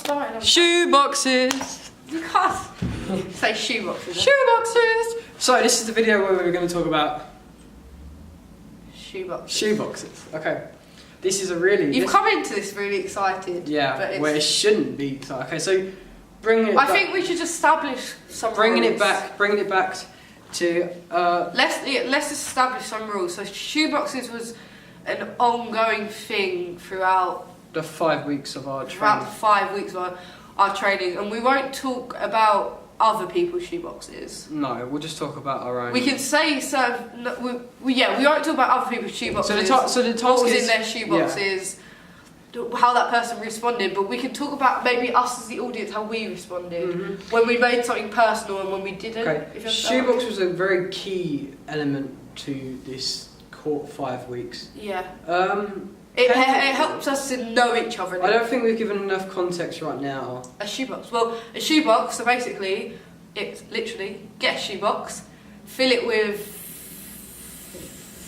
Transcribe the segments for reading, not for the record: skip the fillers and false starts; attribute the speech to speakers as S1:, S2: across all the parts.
S1: started.
S2: Shoe boxes.
S1: You can't say shoe boxes.
S2: Shoe boxes. So this is the video where we're going to talk about
S1: Shoe boxes.
S2: shoe boxes. Okay. This is a really.
S1: You've come into this really excited.
S2: Yeah.
S1: But
S2: Where it shouldn't be. So, okay. So bring it.
S1: I think we should establish some
S2: Bringing
S1: rules.
S2: it back. Bringing it back to.
S1: Let's establish some rules. So shoe boxes was an ongoing thing throughout
S2: The 5 weeks of our
S1: throughout
S2: training.
S1: the 5 weeks of our training, and we won't talk about other people's shoe boxes.
S2: No, we'll just talk about our own.
S1: We can say certain. We won't talk about other people's shoe boxes.
S2: So the task
S1: what was
S2: is,
S1: in their shoe boxes, how that person responded, but we can talk about maybe us as the audience, how we responded when we made something personal and when we didn't.
S2: Okay,
S1: if you
S2: shoebox was a very key element to this court 5 weeks.
S1: Yeah. It helps us to know each other.
S2: I don't think we've given enough context right now.
S1: A shoebox. Well, a shoebox. So basically, it's literally get a shoebox, fill it with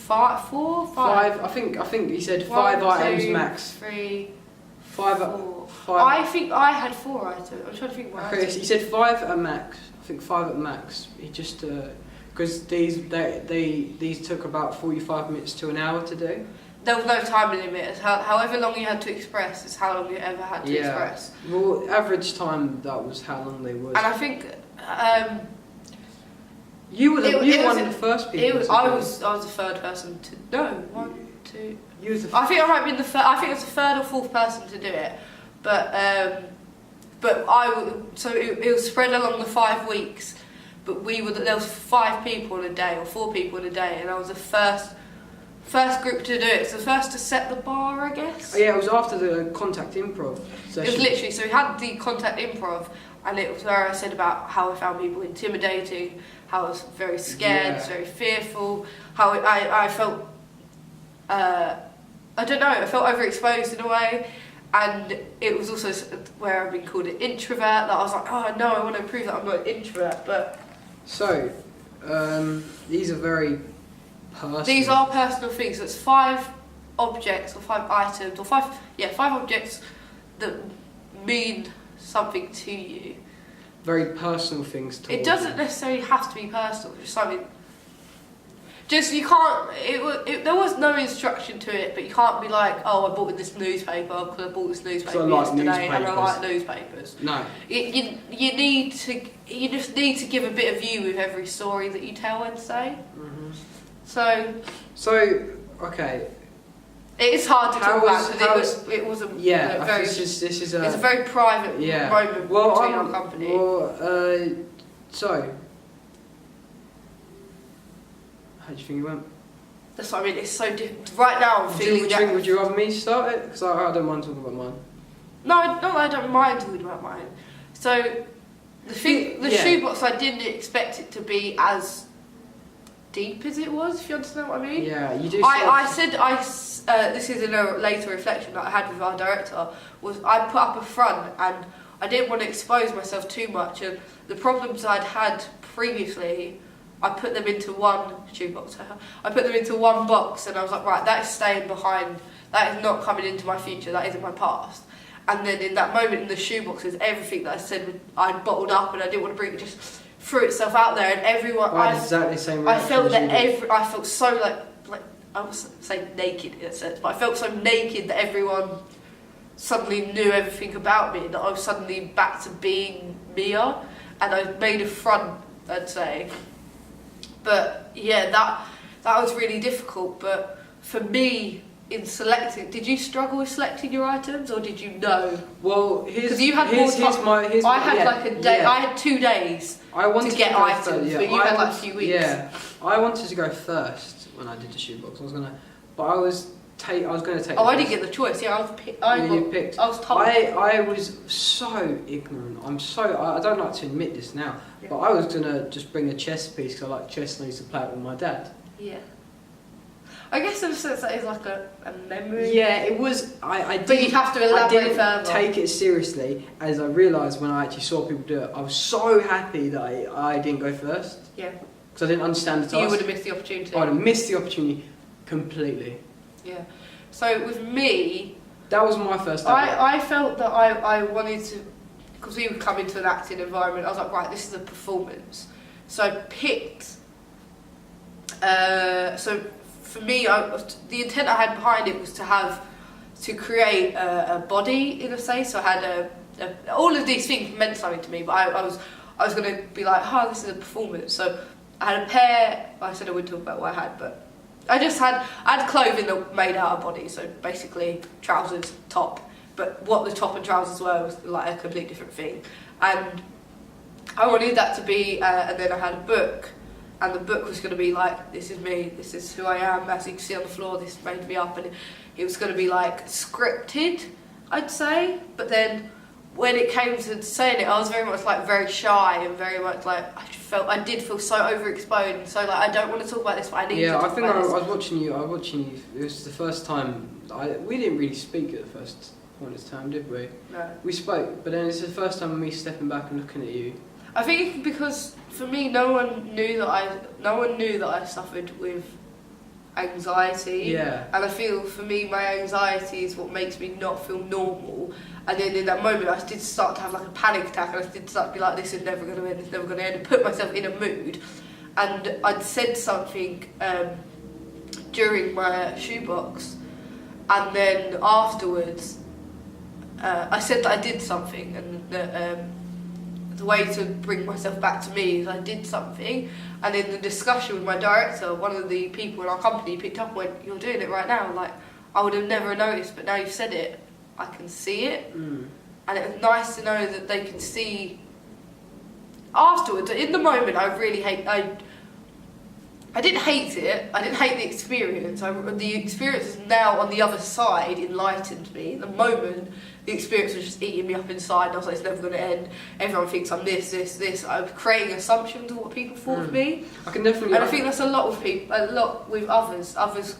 S1: five.
S2: I think he said 5 items max.
S1: 3,
S2: 5.
S1: 4.
S2: 5.
S1: I think I had 4 items. I'm trying to think what
S2: Okay,
S1: items.
S2: so he said 5 at max. I think 5 at max. He just because these took about 45 minutes to an hour to do.
S1: There was no time limit. It's however long you had to express is how long you ever had to express.
S2: Well, average time that was how long they was.
S1: And I think
S2: you were
S1: it
S2: one of the first people.
S1: I was the third person to one, two.
S2: You was the
S1: I think I might be the third. I think it was the third or fourth person to do it, but so it was spread along the 5 weeks. But there was 5 people in a day or 4 people in a day, and I was the first group to do it. So first to set the bar, I guess.
S2: Yeah, it was after the contact improv session.
S1: It was literally, so we had the contact improv, and it was where I said about how I found people intimidating, how I was very scared, very fearful, how I felt, I don't know, I felt overexposed in a way. And it was also where I've been called an introvert, that I was like, oh no, I want to prove that I'm not an introvert, but...
S2: So, these are very personal.
S1: These are personal things. So it's 5 objects or 5 items or 5 objects that mean something to you.
S2: Very personal things.
S1: It doesn't necessarily have to be personal. Just something. Just you can't. There was no instruction to it, but you can't be like, oh, I bought this newspaper because I bought this newspaper yesterday and I like newspapers.
S2: No.
S1: You just need to give a bit of you with every story that you tell and say. So
S2: okay.
S1: It is hard to talk about because it was a very.
S2: This is a.
S1: It's a very private moment between our company.
S2: So. How do you think it went?
S1: That's what I mean. It's so different. Right now, I'm feeling that.
S2: Would you rather me start it? Because I don't mind talking about mine.
S1: No, I don't mind talking about mine. So the shoebox, I didn't expect it to be as deep as it was. If you understand what I mean?
S2: Yeah, you do.
S1: This is in a later reflection that I had with our director. Was I put up a front and I didn't want to expose myself too much, and the problems I'd had previously, I put them into one shoebox. I put them into one box, and I was like, right, that is staying behind. That is not coming into my future. That is in my past. And then in that moment in the shoeboxes, everything that I said I'd bottled up and I didn't want to bring it, just threw itself out there, and everyone.
S2: I had exactly the same
S1: I
S2: reaction
S1: felt
S2: as
S1: that I felt so like I was saying naked in a sense, but I felt so naked that everyone suddenly knew everything about me, that I was suddenly back to being Mia, and I made a front, I'd say. But yeah, that was really difficult. But for me, in selecting, did you struggle with selecting your items, or did you know?
S2: Well,
S1: because you had more time. I had like a day. I had 2 days to get items, but you had like a few weeks.
S2: Yeah, I wanted to go first when I did the shoebox. I was gonna take.
S1: Oh, I didn't get the choice. Yeah,
S2: you picked.
S1: I was told.
S2: I was so ignorant. I don't like to admit this now, but I was gonna just bring a chess piece because I like chess and I used to play it with my dad.
S1: Yeah. I guess in a sense that is like a memory.
S2: Yeah, it was. I did.
S1: But you'd have to elaborate
S2: I didn't
S1: further.
S2: Take it seriously, as I realised when I actually saw people do it. I was so happy that I didn't go first.
S1: Yeah.
S2: Because I didn't understand the task.
S1: You would have missed the opportunity.
S2: I would have missed the opportunity completely.
S1: Yeah. So with me,
S2: That was my first ever.
S1: I felt that I wanted to, because we would come into an acting environment, I was like, right, this is a performance. So I picked, so for me, the intent I had behind it was to create a body, in a sense. So I had all of these things meant something to me, but I was going to be like, oh, this is a performance. So I had a pair, I said I wouldn't talk about what I had, but I had clothing that made out of body, so basically trousers, top, but what the top and trousers were was like a completely different thing. And I wanted that to be, and then I had a book, and the book was going to be like, this is me, this is who I am, as you can see on the floor, this made me up, and it was going to be like scripted, I'd say, but then when it came to saying it, I was very much like very shy and very much like I did feel so overexposed and so like I don't want to talk about this, but I need to talk about this.
S2: I was watching you. It was the first time. We didn't really speak at the first point of time, did we?
S1: No.
S2: We spoke, but then it's the first time me stepping back and looking at you.
S1: I think because for me, no one knew that I suffered with anxiety.
S2: Yeah.
S1: And I feel for me, my anxiety is what makes me not feel normal. And then in that moment, I did start to have like a panic attack, and I did start to be like, this is never going to end, this is never going to end, and put myself in a mood. And I'd said something during my shoebox, and then afterwards, I said that I did something, and that the way to bring myself back to me is I did something. And in the discussion with my director, one of the people in our company picked up and went, you're doing it right now. Like, I would have never noticed, but now you've said it, I can see it. And it was nice to know that they can see afterwards. In the moment, I didn't hate it. I didn't hate the experience. The experience is now on the other side enlightened me. In the moment, the experience was just eating me up inside. And I was like, it's never going to end. Everyone thinks I'm this. I was creating assumptions of what people thought of me.
S2: I can definitely.
S1: And I think that's a lot with people. A lot with others. Others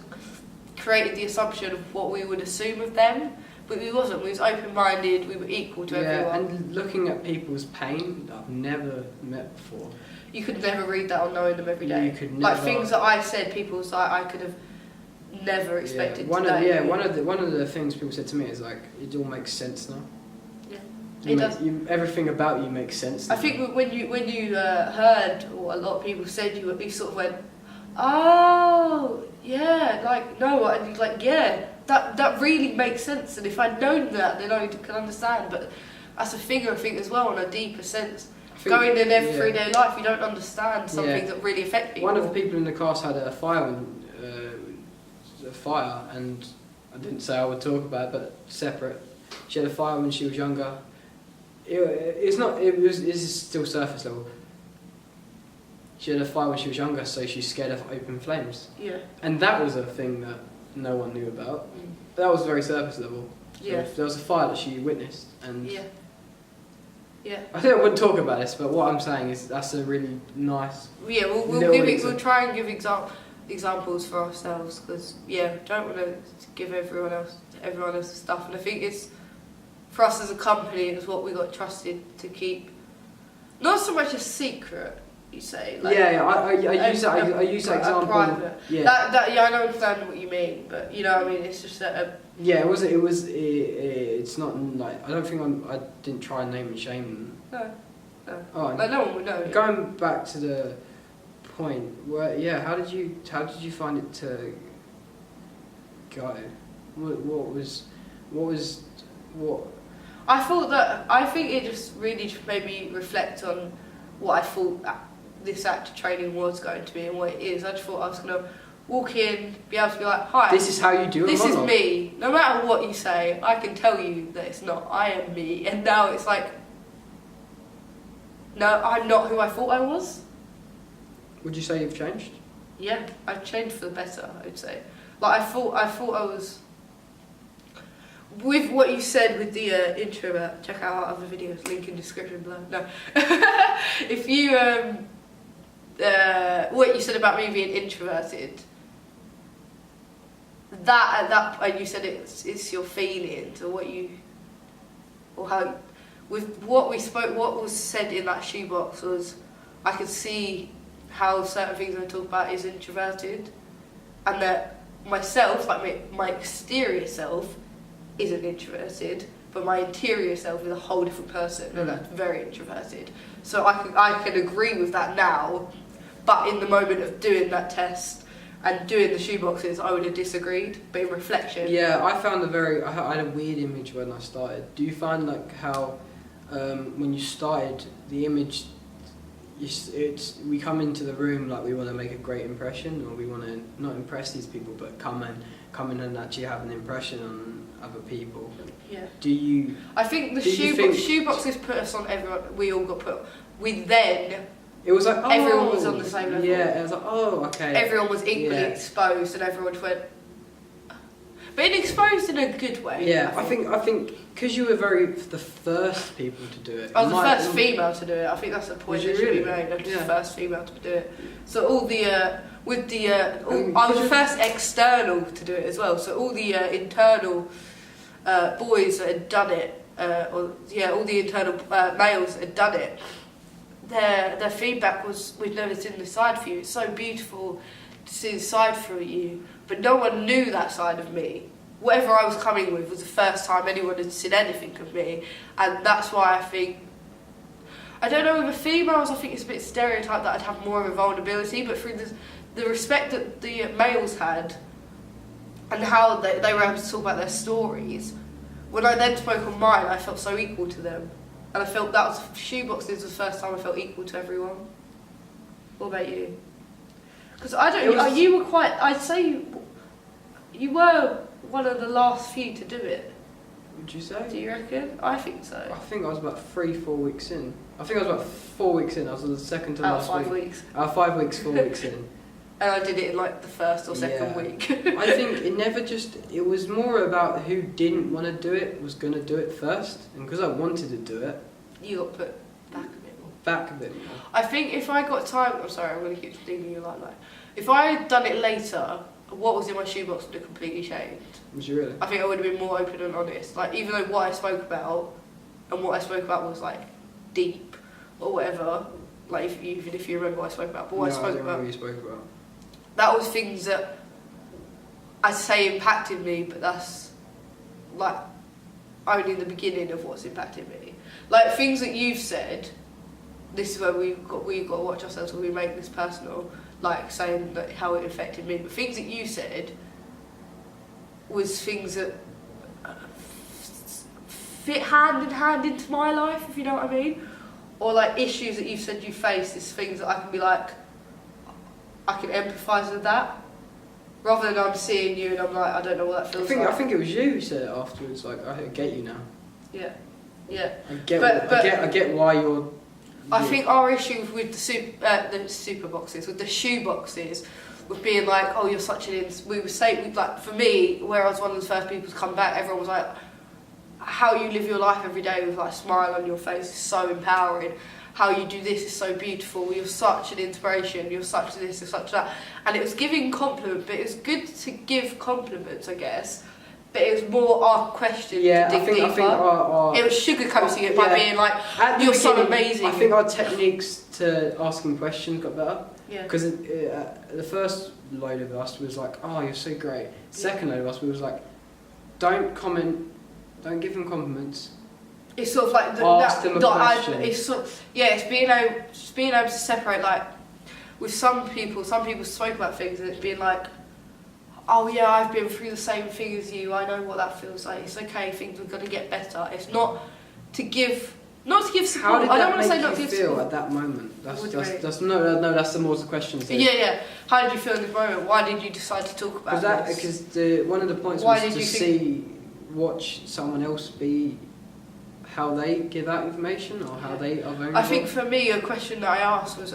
S1: created the assumption of what we would assume of them. But we wasn't. We was open-minded. We were equal to everyone.
S2: And looking at people's pain that I've never met before.
S1: You could never read that on knowing them every day.
S2: You could never.
S1: Like things that I said, people was like, I could have never expected
S2: one
S1: to know.
S2: One of the things people said to me is like, it all makes sense now.
S1: Yeah, it does.
S2: Everything about you makes sense now.
S1: I think when you heard, or a lot of people said, you sort of went, oh yeah, like no, and you're like yeah. That really makes sense, and if I'd known that, then I could understand. But that's a thing I think as well, on a deeper sense. Going in everyday life, you don't understand some things that really affect people.
S2: One of the people in the cast had a fire, and I didn't say I would talk about it, but separate. She had a fire when she was younger. This is still surface level. She had a fire when she was younger, so she's scared of open flames. Yeah. And that was a thing that no one knew about. That was very surface level. Yeah. So there was a fire that she witnessed, and yeah. I think I wouldn't talk about this, but what I'm saying is that's a really nice. Yeah,
S1: we'll try and give examples for ourselves, because don't want to give everyone else stuff, and I think it's for us as a company, it's what we got trusted to keep, not so much a secret. You say, like,
S2: I use that example.
S1: Private. Yeah, I don't understand what you mean, but you know what I mean. It's just that.
S2: It's not like I don't think I didn't try and name and shame them.
S1: No. Oh, like, no one would know.
S2: Going back to the point where, how did you find it to go? What?
S1: I think it just really made me reflect on what I thought this actor training was going to be and what it is. I just thought I was going to walk in, be able to be like, hi.
S2: This is how you do it.
S1: This is me. No matter what you say, I can tell you that it's not. I am me. And now it's like, no, I'm not who I thought I was.
S2: Would you say you've changed?
S1: Yeah, I've changed for the better, I'd say. Like, I thought I was... With what you said with the introvert, check out our other videos, link in description below. No. If you... what you said about me being introverted, and you said it's your feelings, or what you... Or how... With what we spoke, what was said in that shoebox was, I could see how certain things I talk about is introverted, and that myself, like my exterior self, isn't introverted, but my interior self is a whole different person, and that's very introverted. So I can agree with that now, but in the moment of doing that test and doing the shoeboxes, I would have disagreed. But in reflection,
S2: yeah, I found I had a weird image when I started. Do you find like how when you started, the image, we come into the room like we want to make a great impression, or we want to not impress these people, but come in and actually have an impression on other people.
S1: Yeah.
S2: Do you?
S1: I think the shoeboxes put us on everyone. We all got put. We then.
S2: It was like
S1: everyone was on the same level.
S2: Yeah, it was like okay.
S1: Everyone was equally exposed, and everyone went. But exposed in a good way.
S2: Yeah, I think because you were the first people to do it.
S1: I was the first female to do it. I think that's the point that should be made. I was the first female to do it. So all the I was the first external to do it as well. So all the internal boys that had done it, all the internal males that had done it. Their feedback was, "We've never seen this side for you. It's so beautiful to see the side for you." But no one knew that side of me. Whatever I was coming with was the first time anyone had seen anything of me, and that's why I think, I don't know, with the females I think it's a bit stereotyped that I'd have more of a vulnerability, but through the respect that the males had and how they were able to talk about their stories, when I then spoke on mine, I felt so equal to them, and I felt that was shoeboxes was the first time I felt equal to everyone. What about you? Because you were quite, I'd say you were one of the last few to do it.
S2: Would you say?
S1: Do you reckon? I think so.
S2: I think I was about 3-4 weeks in. I think I was about 4 weeks in. I was the second to last
S1: week.
S2: 5
S1: weeks.
S2: 5 weeks, 4 weeks in.
S1: And I did it in like the first or second week.
S2: I think it was more about who didn't want to do it was going to do it first. And because I wanted to do it.
S1: You got put back a bit more. I think if I got time, I'm sorry, I'm going to keep leaving you like that. If I had done it later, what was in my shoebox would have completely changed.
S2: Was you really?
S1: I think I would have been more open and honest. Like, even though what I spoke about, and what I spoke about was like deep or whatever, like even if you remember what I spoke about, but what I spoke about,
S2: what you spoke about.
S1: That was things that I'd say impacted me, but that's like only the beginning of what's impacted me. Like things that you've said. This is where we've got to watch ourselves when we make this personal, like saying that how it affected me. But things that you said was things that fit hand in hand into my life, if you know what I mean. Or like issues that you've said you face is things that I can be like, I can empathise with that. Rather than I'm seeing you and I'm like, I don't know what that feels like.
S2: I think it was you who said it afterwards, like, I get you now.
S1: Yeah. Yeah.
S2: I get why you're...
S1: I think our issue with the super boxes, with the shoe boxes, with being like, oh, you're such an... We were saying, like, for me, where I was one of the first people to come back, everyone was like, how you live your life every day with like a smile on your face is so empowering. How you do this is so beautiful. You're such an inspiration. You're such this, you're such that. And it was giving compliments, but it was good to give compliments, I guess. But it was more our question to dig deeper. I think it was sugarcoating it by being like, you're so amazing.
S2: I think our techniques to asking questions got better.
S1: Yeah.
S2: Because the first load of us was like, oh, you're so great. Second load of us was like, don't comment, don't give them compliments.
S1: It's sort of like
S2: ask them a question.
S1: It's being able to separate, like with some people spoke about things and it's being like, oh yeah, I've been through the same thing as you, I know what that feels like, it's okay, things are going to get better. It's not to give support.
S2: How did
S1: I don't
S2: that
S1: want to say not
S2: make
S1: to
S2: you
S1: give
S2: feel
S1: support.
S2: at that moment? That's the more the question.
S1: Yeah. How did you feel in this moment? Why did you decide to talk about this?
S2: Because one of the points was to watch someone else be, how they give out information or how they are vulnerable.
S1: I think for me, a question that I asked was,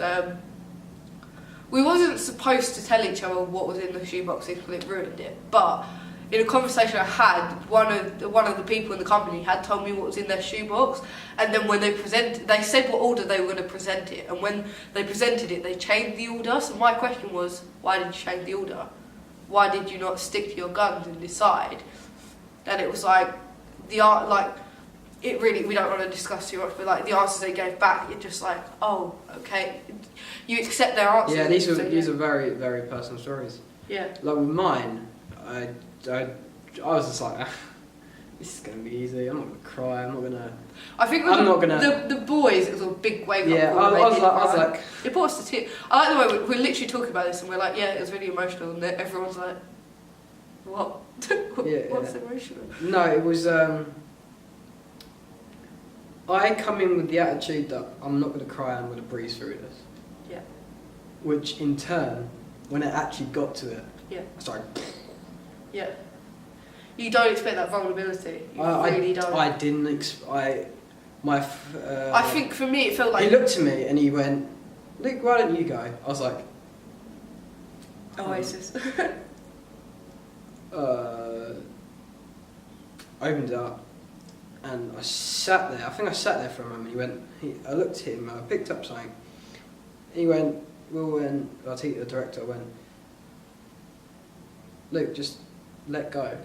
S1: we wasn't supposed to tell each other what was in the shoebox because it ruined it. But in a conversation I had, one of the people in the company had told me what was in their shoebox, and then when they said what order they were going to present it, and when they presented it, they changed the order. So my question was, why did you change the order? Why did you not stick to your guns and decide? And it was like it really, we don't want to discuss too much, but like the answers they gave back, you're just like, oh, okay, you accept their answers.
S2: Yeah, these are very, very personal stories.
S1: Yeah.
S2: Like with mine, I was just like, this is gonna be easy. I'm not gonna cry. I'm not gonna.
S1: I think the boys, it was a big wake up
S2: Yeah,
S1: call.
S2: I was like,
S1: it brought us to tears. I like the way we're literally talking about this, and we're like, yeah, it was really emotional, and everyone's like, what? What's emotional?
S2: No, it was. I come in with the attitude that I'm not gonna cry. I'm gonna breeze through this.
S1: Yeah.
S2: Which in turn, when it actually got to it, I started.
S1: Yeah. You don't expect that vulnerability. You really don't.
S2: I didn't. I
S1: think for me it felt like...
S2: He looked at me and he went, Luke, why don't you go? I was like...
S1: Oasis.
S2: Opened it up and I sat there. I think I sat there for a moment. I looked at him, I picked up something. He went, the director went, Luke, just let go.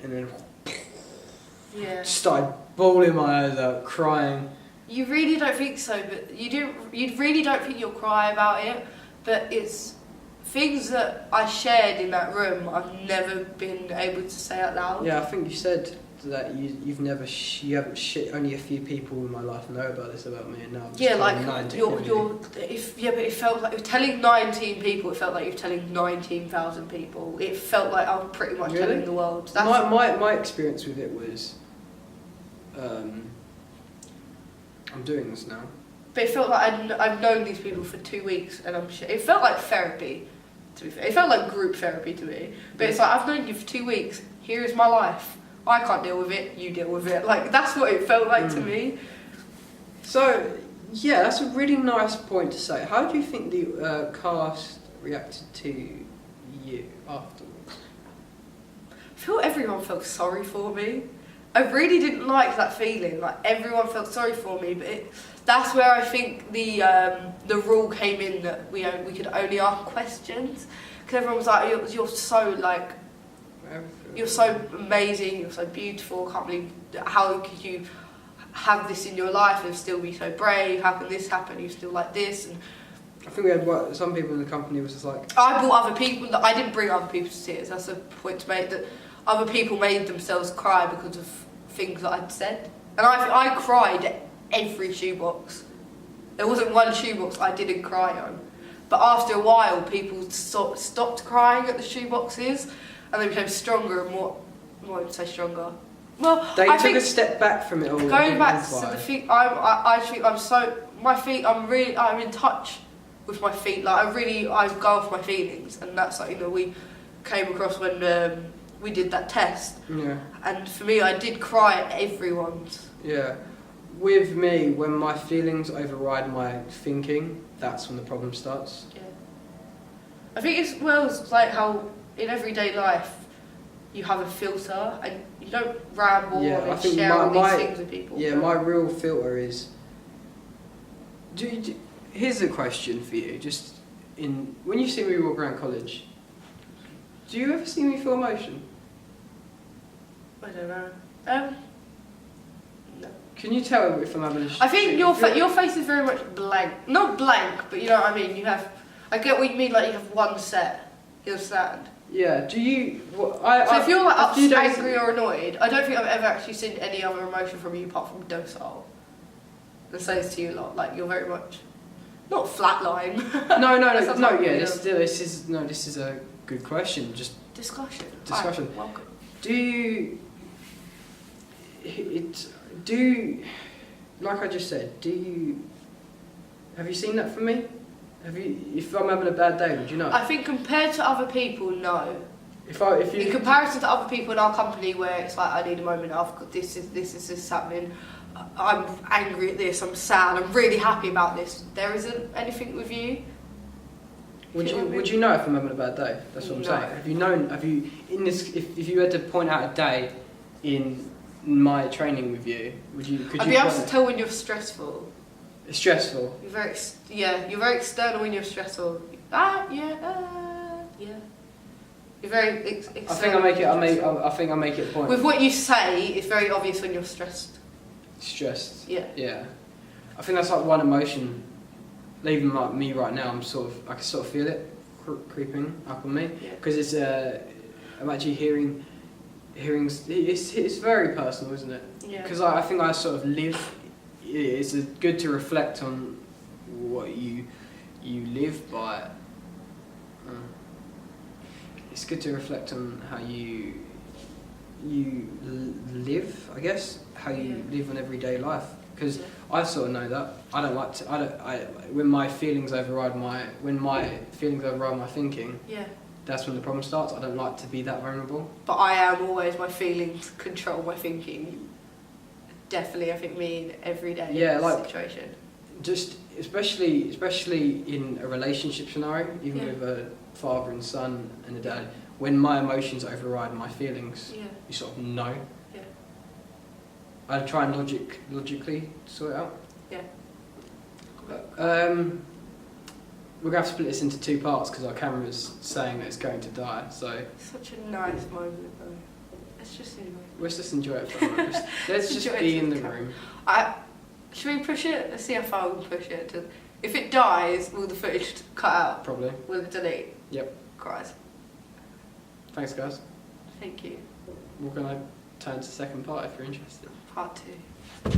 S2: And then started bawling my eyes out, crying.
S1: You really don't think so, but you really don't think you'll cry about it, but it's things that I shared in that room I've never been able to say out loud.
S2: Yeah, I think you said that you haven't only a few people in my life know about this about me, and now I'm just telling 19
S1: but it felt like telling 19 people. It felt like you're telling 19,000 people. It felt like I'm pretty much telling the world.
S2: My experience with it was, I'm doing this now.
S1: But it felt like I've known these people for 2 weeks, and it felt like therapy. To be fair, it felt like group therapy to me. But it's like, I've known you for 2 weeks. Here is my life. I can't deal with it. You deal with it. Like, that's what it felt like to me.
S2: So, yeah, that's a really nice point to say. How do you think the cast reacted to you afterwards?
S1: I feel everyone felt sorry for me. I really didn't like that feeling. Like, everyone felt sorry for me, but that's where I think the rule came in that we could only ask questions, because everyone was like, you're so like, you're so amazing, you're so beautiful, I can't believe, how could you have this in your life and still be so brave, how can this happen, you're still like this. And
S2: I think we had some people in the company was just like...
S1: I brought other people, I didn't bring other people to tears, that's a point to make, that other people made themselves cry because of things that I'd said. And I cried at every shoebox. There wasn't one shoebox I didn't cry on. But after a while, people stopped crying at the shoeboxes, and they became stronger and more. I wouldn't say stronger. Well,
S2: they took a step back from it all.
S1: Going back to the feet, I think I'm so. My feet, I'm in touch with my feet. Like I go off my feelings, and that's like we came across when we did that test.
S2: Yeah.
S1: And for me, I did cry at everyone's.
S2: Yeah. With me, when my feelings override my thinking, that's when the problem starts.
S1: Yeah. I think it's like how in everyday life you have a filter and you don't ramble and share all these things with people.
S2: Yeah, my real filter is... here's a question for you. When you see me walk around college, do you ever see me feel emotion?
S1: I don't know. No.
S2: Can you tell if I'm having a...
S1: I think your face is very much blank. Not blank, but you know what I mean. I get what you mean. Like you have one set. You understand?
S2: Yeah. Do you?
S1: So if you're like angry or annoyed, I don't think I've ever actually seen any other emotion from you apart from docile. That says to you a lot. Like you're very much not flatline.
S2: No. Yeah. This is a good question. Just
S1: discussion.
S2: Discussion.
S1: Welcome.
S2: Like I just said, have you seen that from me? If I'm having a bad day, would you know?
S1: I think compared to other people, no.
S2: In
S1: comparison to other people in our company where it's like, I need a moment, I've got this is happening, I'm angry at this, I'm sad, I'm really happy about this. There isn't anything with you.
S2: Would you know if I'm having a bad day? That's what I'm saying. If you had to point out a day in my training with you, I'd
S1: be able to tell when you're stressful.
S2: It's stressful.
S1: You're very external when you're stressful. Yeah. You're very external.
S2: I think I make it a point.
S1: With what you say, it's very obvious when you're stressed.
S2: Stressed.
S1: Yeah.
S2: Yeah. I think that's like one emotion. Even like me right now, I can sort of feel it creeping up on me because it's. I'm actually hearing it's very personal, isn't it?
S1: Yeah.
S2: Because I think I sort of live. It's good to reflect on what you live by. It's good to reflect on how you live, I guess, how you live in everyday life. Because I sort of know that I don't like to. When my feelings override my thinking.
S1: Yeah.
S2: That's when the problem starts. I don't like to be that vulnerable.
S1: But I am always, my feelings control my thinking. Definitely, I think me in everyday situation.
S2: Just especially in a relationship scenario, even with a father and son and a dad, when my emotions override my feelings, you sort of know.
S1: Yeah.
S2: I try and logically sort it out.
S1: Yeah.
S2: We're going to have to split this into 2 parts because our camera's saying that it's going to die. So
S1: such a nice moment though. Let's just
S2: enjoy it for a moment. Let's just be in the room.
S1: Should we push it? Let's see how far we can push it. If it dies, will the footage cut out?
S2: Probably.
S1: Will it delete?
S2: Yep.
S1: Cries.
S2: Thanks, guys.
S1: Thank you.
S2: We're going to turn to the second part if you're interested.
S1: Part 2.